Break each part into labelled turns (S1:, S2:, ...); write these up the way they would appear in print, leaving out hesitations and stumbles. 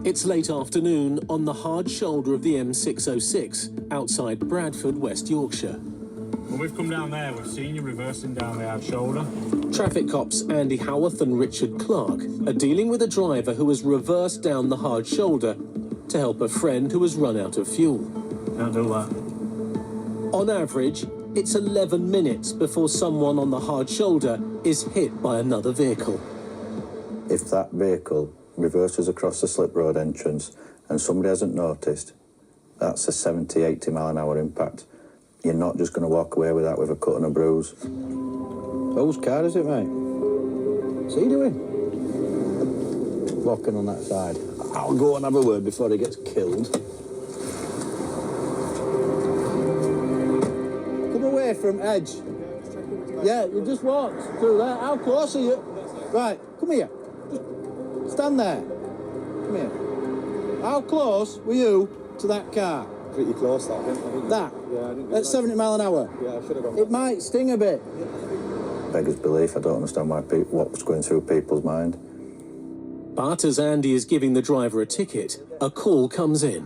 S1: It's late afternoon on the hard shoulder of the M606 outside Bradford, West Yorkshire.
S2: Well, we've come down there, we've seen you reversing down the hard shoulder.
S1: Traffic cops Andy Howarth and Richard Clark are dealing with a driver who has reversed down the hard shoulder to help a friend who has run out of fuel.
S2: Can't do that.
S1: On average, it's 11 minutes before someone on the hard shoulder is hit by another vehicle.
S3: If that vehicle reverses across the slip road entrance and somebody hasn't noticed, that's a 70, 80 mile an hour impact. You're not just going to walk away with that with a cut and a bruise.
S4: Whose car is it, mate? What's he doing? Walking on that side. I'll go and have a word before he gets killed. Come away from edge. Yeah, you just walked through there. How close are you? Right, come here. Just stand there. Come here. How close were you to that car?
S5: Pretty close, that, didn't
S4: That?
S5: Yeah, I didn't
S4: At 70 mile an hour?
S5: Yeah, I should have gone.
S4: It might sting a bit.
S3: Beggars belief, I don't understand what was going through people's mind.
S1: But as Andy is giving the driver a ticket, a call comes in.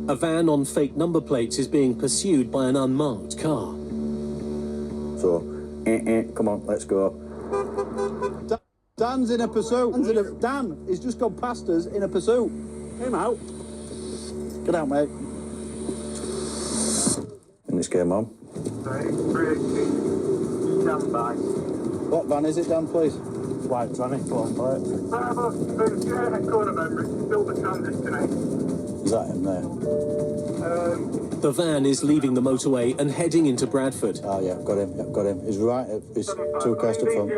S1: A van on fake number plates is being pursued by an unmarked car.
S3: So, come on, let's go.
S4: Dan's in a pursuit. Dan has just gone past us in a pursuit. Him out. Get out, mate.
S3: And this came on.
S6: Stand by.
S4: What van is it, Dan, please?
S2: White tranny, go on, play it.
S6: Corner member, still the transit tonight.
S4: Is that him there?
S1: The van is leaving the motorway and heading into Bradford.
S4: Oh, yeah, got him. Yep, got him. He's right. He's two cars up front.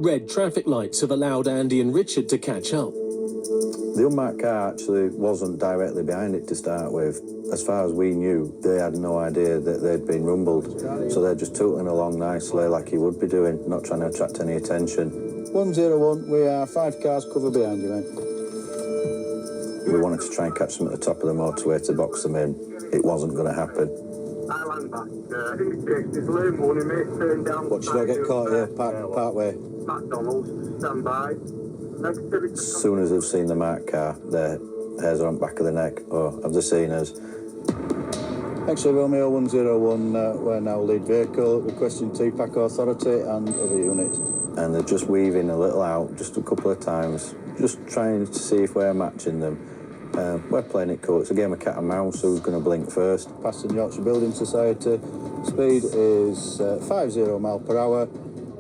S1: Red traffic lights have allowed Andy and Richard to catch up.
S3: The unmarked car actually wasn't directly behind it to start with. As far as we knew, they had no idea that they'd been rumbled. So they're just tooting along nicely like you would be doing, not trying to attract any attention.
S4: 101, we are 5 cars covered behind you, mate.
S3: We wanted to try and catch them at the top of the motorway to box them in. It wasn't going to happen.
S6: I land back. Indicates his lane one, he may turn down.
S4: What, should I get caught here, part way?
S6: McDonald's, stand by.
S3: As soon as they've seen the marked car, their hairs are on the back of the neck. Oh, have they seen us?
S4: Actually, Romeo 101, we're now lead vehicle, requesting TPAC authority and other units.
S3: And they're just weaving a little out, just a couple of times, just trying to see if we're matching them. We're playing it cool. It's a game of cat and mouse. Who's going to blink first?
S4: Passing Yorkshire Building Society. Speed is 50 mile per hour.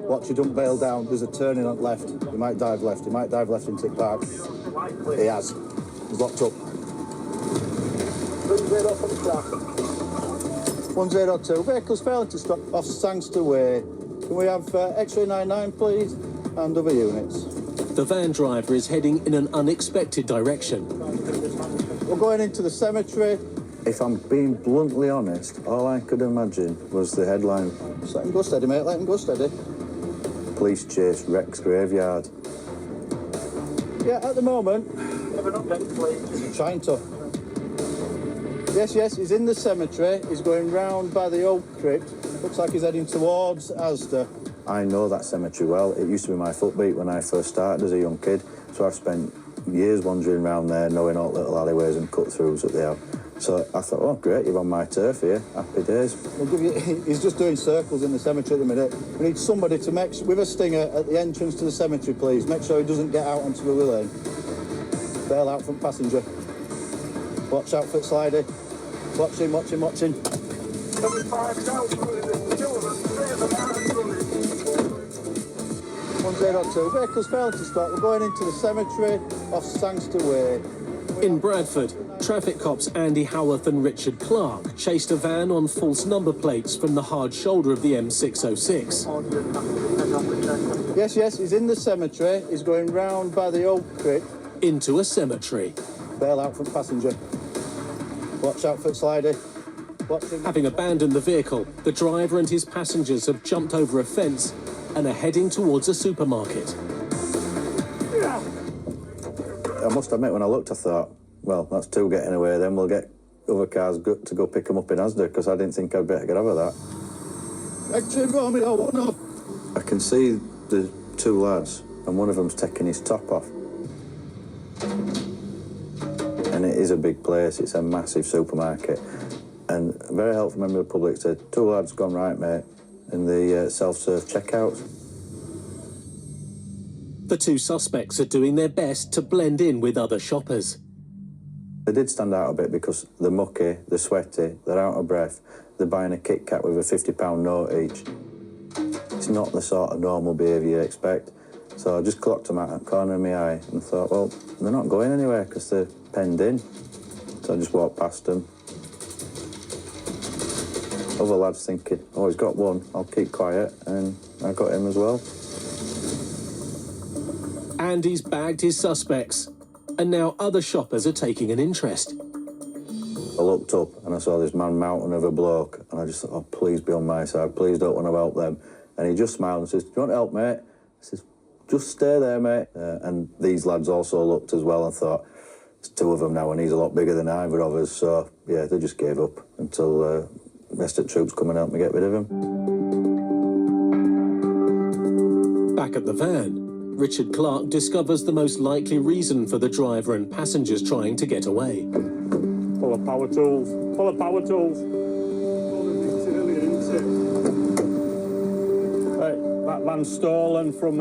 S4: Watch you don't bail down. There's a turning on left. You might dive left. You might dive left into the park. He has. He's locked up. 102. Vehicles failing to stop off Sangster Way. Can we have X-ray 99, please, and other units?
S1: The van driver is heading in an unexpected direction.
S4: We're going into the cemetery.
S3: If I'm being bluntly honest, all I could imagine was the headline.
S4: Just let him go steady, mate. Let him go steady.
S3: Police chase Rex graveyard.
S4: Yeah, at the moment. He's trying to. Yes, he's in the cemetery. He's going round by the old crypt. Looks like he's heading towards Asda.
S3: I know that cemetery well. It used to be my footbeat when I first started as a young kid. So I've spent years wandering around there, knowing all the little alleyways and cut-throughs that they have. So I thought, oh, great, you're on my turf here. Happy days.
S4: We'll give you, he's just doing circles in the cemetery at the minute. We need somebody to make, with a stinger at the entrance to the cemetery, please. Make sure he doesn't get out onto the lane. Bail out front passenger. Watch out for the slidey. Watch him. 102. Vehicles failing to stop. We're going into the cemetery off Sangster Way.
S1: In Bradford, traffic cops Andy Howarth and Richard Clark chased a van on false number plates from the hard shoulder of the M606.
S4: Yes, he's in the cemetery. He's going round by the old crypt.
S1: Into a cemetery.
S4: Bail out front passenger. Watch out for the slidey.
S1: Having abandoned the vehicle, the driver and his passengers have jumped over a fence and are heading towards a supermarket.
S3: I must admit, when I looked, I thought, well, that's 2 getting away, then we'll get other cars to go pick them up in Asda, because I didn't think I'd better get over that.
S4: Extra Romeo, no.
S3: I can see There's two lads, and one of them's taking his top off. And it is a big place, it's a massive supermarket. And a very helpful member of the public said, two lads gone right, mate, in the self-serve checkouts.
S1: The two suspects are doing their best to blend in with other shoppers.
S3: They did stand out a bit because they're mucky, they're sweaty, they're out of breath, they're buying a Kit Kat with a £50 note each. It's not the sort of normal behaviour you expect. So I just clocked them out at the corner of my eye and thought, well, they're not going anywhere because they're penned in. So I just walked past them. Other lads thinking, oh, he's got one, I'll keep quiet, and I got him as well.
S1: Andy's bagged his suspects, and now other shoppers are taking an interest.
S3: I looked up and I saw this man mountain of a bloke, and I just thought, oh, please be on my side, please don't want to help them. And he just smiled and says, do you want to help, mate? I says, just stay there, mate. And these lads also looked as well and thought, there's two of them now and he's a lot bigger than either of us. So, yeah, they just gave up until the rest of the troops come and help me get rid of him.
S1: Back at the van, Richard Clark discovers the most likely reason for the driver and passengers trying to get away.
S2: Full of power tools. Full of power tools. Right, that van's stolen from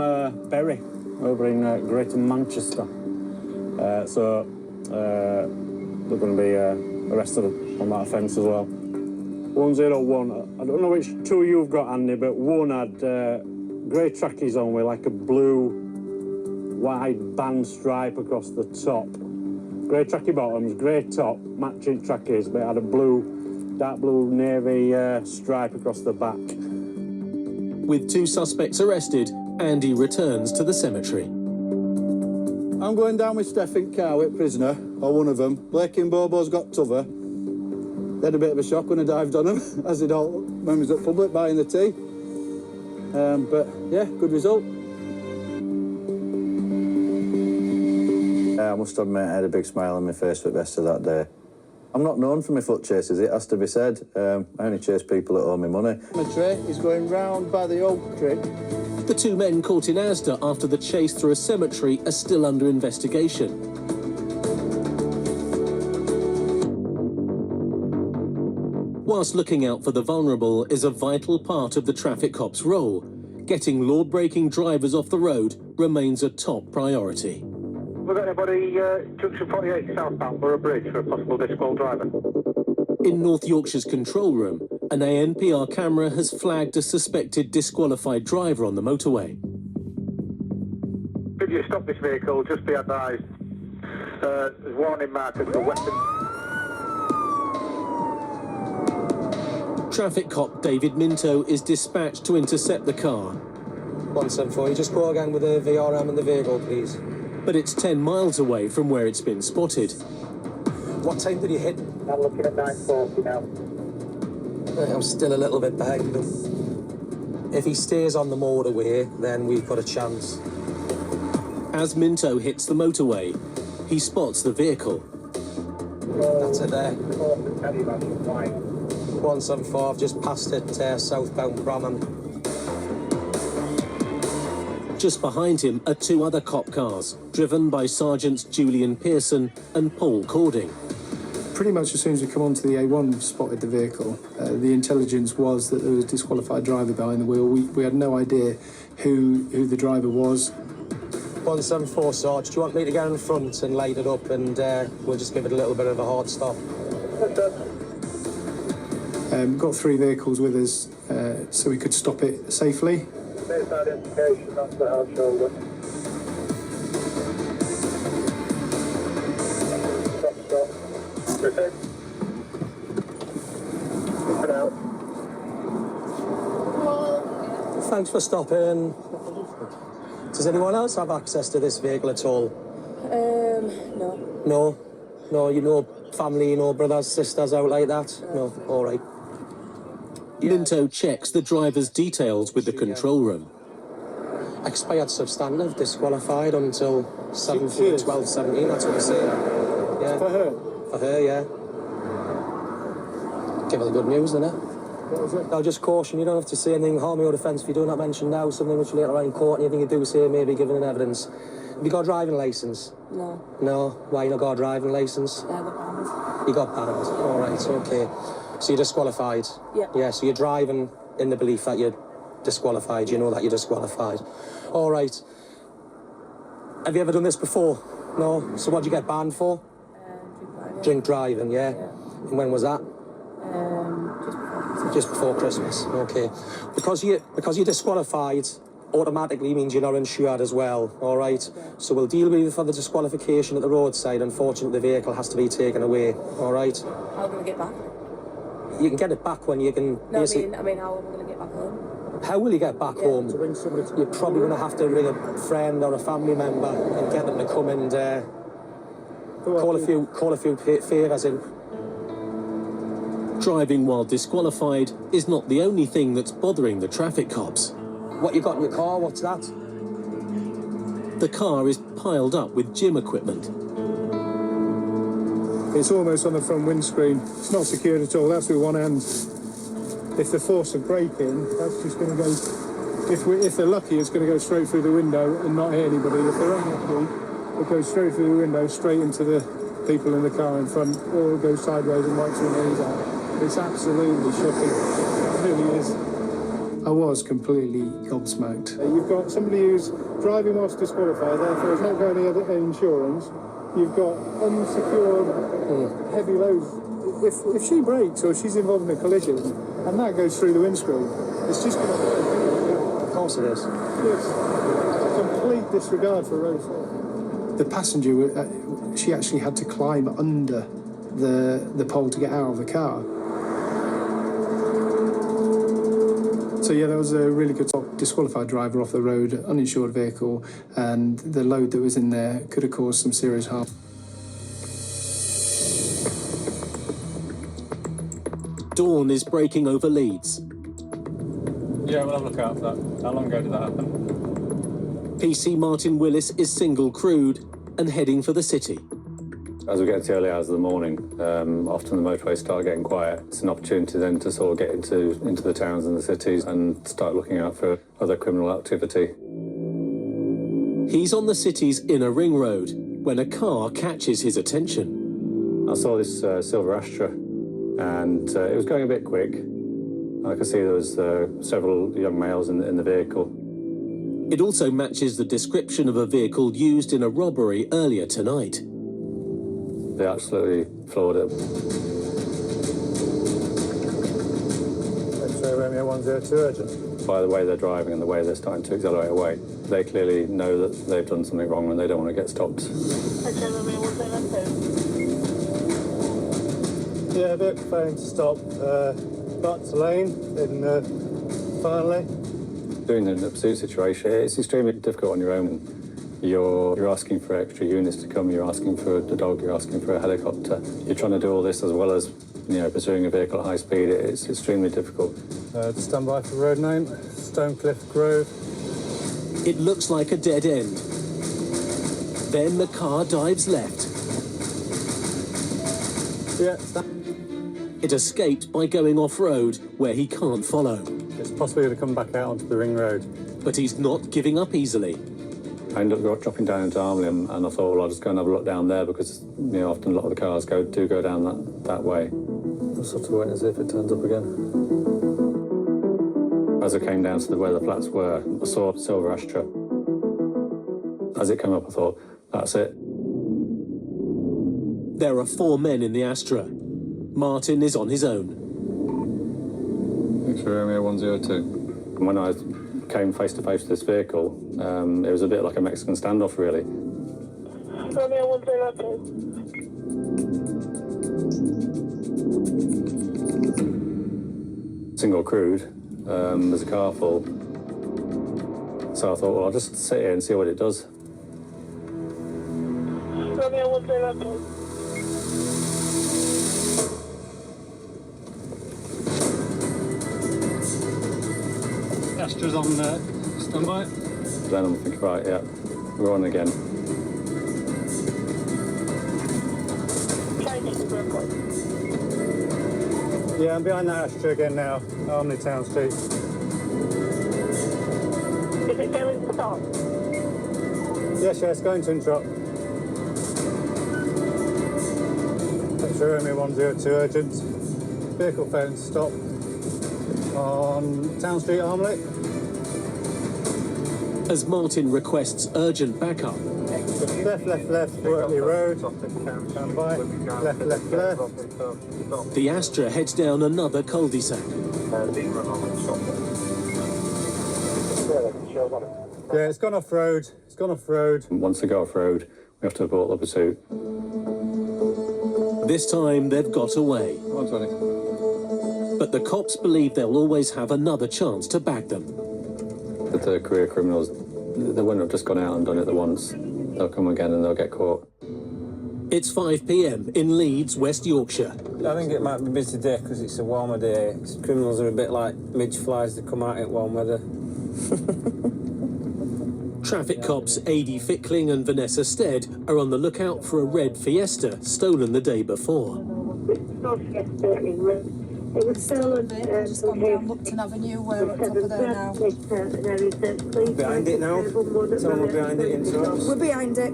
S2: Bury, over in Greater Manchester. So they're going to be arrested on that offence as well. 101. I don't know which two you've got, Andy, but one had grey trackies on with like a blue wide band stripe across the top. Grey tracky bottoms, grey top, matching trackies, but it had a blue, dark blue navy stripe across the back.
S1: With two suspects arrested, Andy returns to the cemetery.
S4: I'm going down with Steph in car with prisoner, or one of them. Blake and Bobo's got t'other. They had a bit of a shock when I dived on them, as did all members at public buying the tea. But yeah, good result.
S3: I must admit, I had a big smile on my face for the rest of that day. I'm not known for my foot chases, it has to be said. I only chase people that owe me money.
S4: Cemetery is going round by the oak tree.
S1: The two men caught in Asda after the chase through a cemetery are still under investigation. Whilst looking out for the vulnerable is a vital part of the traffic cop's role, getting law-breaking drivers off the road remains a top priority.
S6: Have we got anybody junction 48 southbound for a bridge for a possible disqual driver?
S1: In North Yorkshire's control room, an ANPR camera has flagged a suspected disqualified driver on the motorway.
S6: Could you stop this vehicle? Just be advised. There's warning markers for weapons.
S1: Traffic cop David Minto is dispatched to intercept the car.
S5: 174, you just go again with the VRM and the vehicle, please.
S1: But it's 10 miles away from where it's been spotted.
S5: What time did you hit?
S6: I'm looking at 9:40 now.
S5: I'm still a little bit behind him. If he stays on the motorway, then we've got a chance.
S1: As Minto hits the motorway, he spots the vehicle.
S5: That's it there. 174, I've just passed it, southbound Bramham.
S1: Just behind him are two other cop cars, driven by Sergeants Julian Pearson and Paul Cording.
S7: Pretty much as soon as we come onto the A1, we've spotted the vehicle. The intelligence was that there was a disqualified driver behind the wheel. We had no idea who the driver was.
S5: 174, Sarge, do you want me to get in front and light it up, and we'll just give it a little bit of a hard stop?
S7: Got three vehicles with us, so we could stop it safely.
S6: There's that indication, that's the hard shoulder. Stop. Repeat. Open out.
S5: Thanks for stopping. Does anyone else have access to this vehicle at all?
S8: No.
S5: No? No, you know family, you know brothers, sisters out like that? No? All right.
S1: Minto checks the driver's details with the control room.
S5: Expired substantive, disqualified until 7/12/17, that's what they say. Yeah.
S4: For her?
S5: For her, yeah. Give her the good news, innit?
S4: What was it?
S5: I'll just caution you, don't have to say anything harm or offence if you do not mention now something which later on in court, anything you do say may be given in evidence. Have you got a driving licence?
S8: No.
S5: No? Why you not got a driving licence?
S8: Yeah, I got banned.
S5: You got banned? All right, okay. So you're disqualified?
S8: Yeah.
S5: Yeah, so you're driving in the belief that you're disqualified. You know that you're disqualified. All right. Have you ever done this before? No? So what did you get banned for?
S8: Drink driving.
S5: Drink driving, yeah? And when was that?
S8: Just before Christmas.
S5: Just before Christmas, okay. Because you're disqualified, automatically means you're not insured as well, all right?
S8: Okay.
S5: So we'll deal with you for the disqualification at the roadside. Unfortunately, the vehicle has to be taken away, all right?
S8: How am I going to get back?
S5: You can get it back when you can...
S8: No, I mean, how am I going to get back home?
S5: How will you get back home?
S4: To ring somebody to...
S5: You're probably going to have to ring a friend or a family member and get them to come and call a few favours in.
S1: Driving while disqualified is not the only thing that's bothering the traffic cops.
S5: What you got in your car, what's that?
S1: The car is piled up with gym equipment.
S7: It's almost on the front windscreen. It's not secured at all. That's with one hand. If the force of braking, that's just going to go... If they're lucky, it's going to go straight through the window and not hit anybody. If they're unlucky, it goes straight through the window, straight into the people in the car in front, or it goes sideways and wipes their knees out. It's absolutely shocking. It really is. I was completely gobsmacked. You've got somebody who's driving whilst disqualified, therefore has not got any other insurance. You've got unsecured heavy loads. If she brakes or she's involved in a collision and that goes through the windscreen, it's just going to...
S5: Of course it is.
S7: Yes. Complete disregard for road safety. The passenger, she actually had to climb under the pole to get out of the car. So yeah, that was a really good disqualified driver off the road, uninsured vehicle, and the load that was in there could have caused some serious harm.
S1: Dawn is braking over leads.
S2: Yeah, we'll have a look out for that. How long ago did that happen?
S1: PC Martin Willis is single crewed and heading for the city.
S9: As we get to the early hours of the morning, often the motorways start getting quiet. It's an opportunity then to sort of get into the towns and the cities and start looking out for other criminal activity.
S1: He's on the city's inner ring road when a car catches his attention.
S9: I saw this silver Astra, and it was going a bit quick. I could see there was several young males in the vehicle.
S1: It also matches the description of a vehicle used in a robbery earlier tonight.
S9: They absolutely floored it.
S4: X-ray Romeo 102 urgent.
S9: By the way they're driving and the way they're starting to accelerate away, they clearly know that they've done something wrong and they don't want to get stopped.
S6: X-ray Romeo 102.
S4: Yeah, vehicle failing to stop. Back to lane in finally.
S9: Doing in a pursuit situation, it's extremely difficult on your own. You're asking for extra units to come, you're asking for a dog, you're asking for a helicopter. You're trying to do all this as well as, pursuing a vehicle at high speed. It's extremely difficult.
S4: Stand by for road name, Stonecliffe Grove.
S1: It looks like a dead end. Then the car dives left.
S4: Yeah,
S1: It escaped by going off-road where he can't follow.
S2: It's possibly going to come back out onto the ring road.
S1: But he's not giving up easily.
S9: I ended up dropping down into Armley and I thought, well, I'll just go and have a look down there because, often a lot of the cars do go down that way.
S3: I'm sort of waiting to see if it turns up again.
S9: As I came down to where the flats were, I saw a silver Astra. As it came up, I thought, that's it.
S1: There are 4 men in the Astra. Martin is on his own.
S9: X-ray Romeo 102. When I came face to face with this vehicle, it was a bit like a Mexican standoff, really.
S6: Romeo 102.
S9: Single crewed, there's a car full. So I thought, well, I'll just sit here and see what it does.
S6: Romeo 102.
S2: Astra's on standby.
S9: Then I'm thinking, right, yeah, we're on again.
S2: Yeah, I'm behind that ashtray again now, on the Town Street.
S6: Is it going to stop?
S2: Yes, it's going to interrupt. X-ray Romeo 102 urgent. Vehicle phone stop on Town Street, Armley.
S1: As Martin requests urgent backup,
S2: Left, Wortley Road. Stand by. Left.
S1: the Astra heads down another cul-de-sac.
S2: Yeah, it's gone off road.
S9: Once they go off road, we have to abort the pursuit.
S1: This time they've got away. But the cops believe they'll always have another chance to bag them.
S9: But the career criminals, they wouldn't have just gone out and done it the once. They'll come again and they'll get caught.
S1: It's 5 p.m. in Leeds, West Yorkshire.
S10: I think it might be a busy day because it's a warmer day. Criminals are a bit like midge flies that come out in warm weather.
S1: Traffic cops Adi Fickling and Vanessa Stead are on the lookout for a red Fiesta stolen the day before.
S11: It was stolen. Just gone down Lupton Avenue, we're on top of there now.
S10: Behind it now? Someone behind it interrupts.
S11: We're behind it.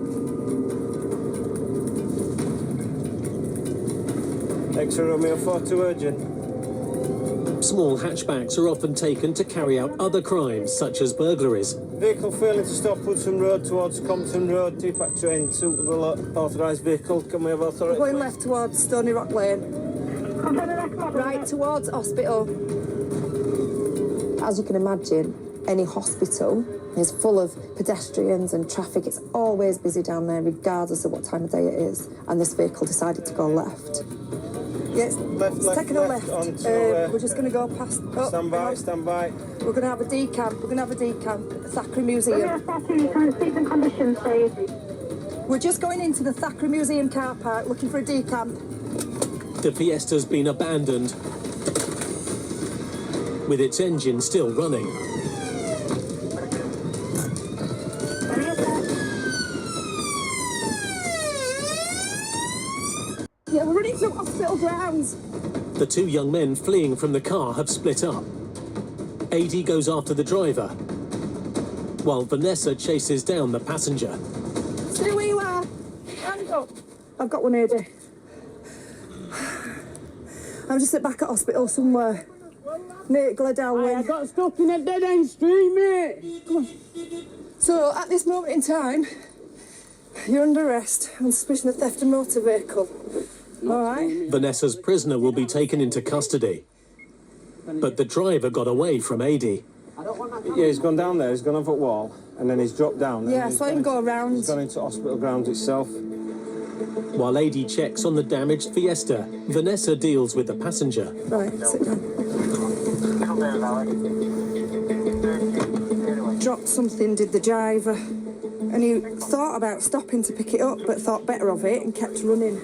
S10: X-ray Romeo 42 urgent.
S1: Small hatchbacks are often taken to carry out other crimes, such as burglaries.
S10: Vehicle failing to stop Woodson Road towards Compton Road. Two-pack train, suitable authorised vehicle. Can we have authority?
S11: We're going left towards Stony Rock Lane. Right towards hospital.
S12: As you can imagine, any hospital is full of pedestrians and traffic. It's always busy down there, regardless of what time of day it is. And this vehicle decided to go left.
S11: Yes,
S10: left,
S11: taking a left. We're just going to go past. Oh,
S10: stand by.
S11: We're going to have a decamp. We're going to have a decamp at the Thackeray Museum.
S6: Conditions, please.
S11: We're just going into the Thackeray Museum car park looking for a decamp.
S1: The Fiesta's been abandoned, with its engine still running.
S11: Yeah, we're running through hospital grounds.
S1: The two young men fleeing from the car have split up. Adi goes after the driver, while Vanessa chases down the passenger.
S11: Stay where you are. Hand up. I've got one, Adi. I'm just back at hospital somewhere. Mate, Gledell Wing.
S13: I got stuck in a dead-end street, mate.
S11: Come on. So, at this moment in time, you're under arrest on suspicion of theft of motor vehicle. All right?
S1: Vanessa's prisoner will be taken into custody. But the driver got away from Adi.
S10: Yeah, he's gone down there, he's gone over a wall, and then he's dropped down.
S11: Yeah, so I can go around.
S10: He's gone into hospital grounds itself.
S1: While Adi checks on the damaged Fiesta, Vanessa deals with the passenger.
S11: Right, sit down. Dropped something, did the driver. And he thought about stopping to pick it up, but thought better of it and kept running.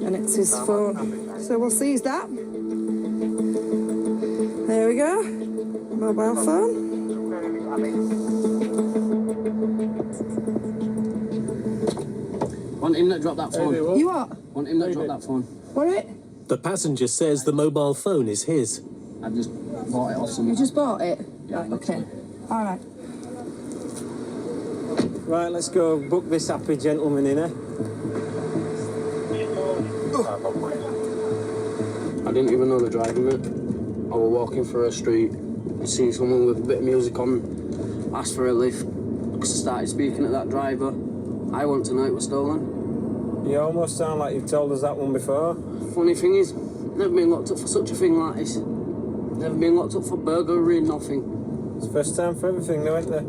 S11: And it's his phone. So we'll seize that. There we go. Mobile phone.
S13: Want him that dropped that phone?
S11: You what?
S13: Want him that dropped that phone?
S11: What it?
S1: The passenger says the mobile phone is his.
S13: I just bought it off someone.
S11: You just bought it?
S13: Yeah,
S11: Right, okay. All right.
S10: Right, let's go book this happy gentleman in, eh?
S13: I didn't even know the driving it. I was walking through a street, seen someone with a bit of music on, asked for a lift, because I started speaking to that driver. I want to know it was stolen.
S10: You almost sound like you've told us that one before.
S13: Funny thing is, never been locked up for such a thing like this. Never been locked up for burglary, nothing.
S10: It's first time for everything, though, isn't there?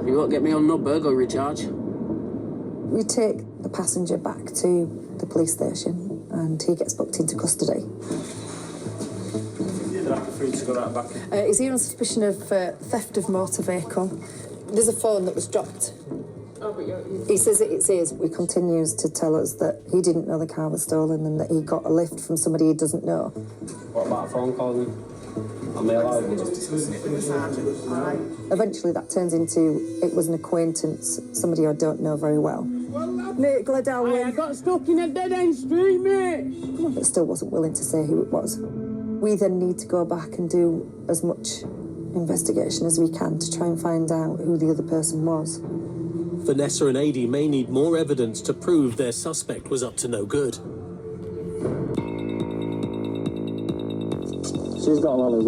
S13: You won't get me on no burglary charge.
S12: We take the passenger back to the police station and he gets booked into custody. He's here on suspicion of theft of motor vehicle. There's a phone that was dropped. He says it's his. He continues to tell us that he didn't know the car was stolen and that he got a lift from somebody he doesn't know.
S13: What about a phone call then? Am I allowed?
S12: Eventually that turns into it was an acquaintance, somebody I don't know very well.
S11: Nate Gladwell.
S10: I got stuck in a dead-end street, mate.
S12: But still wasn't willing to say who it was. We then need to go back and do as much investigation as we can to try and find out who the other person was.
S1: Vanessa and Adi may need more evidence to prove their suspect was up to no good.
S2: She's got a lot of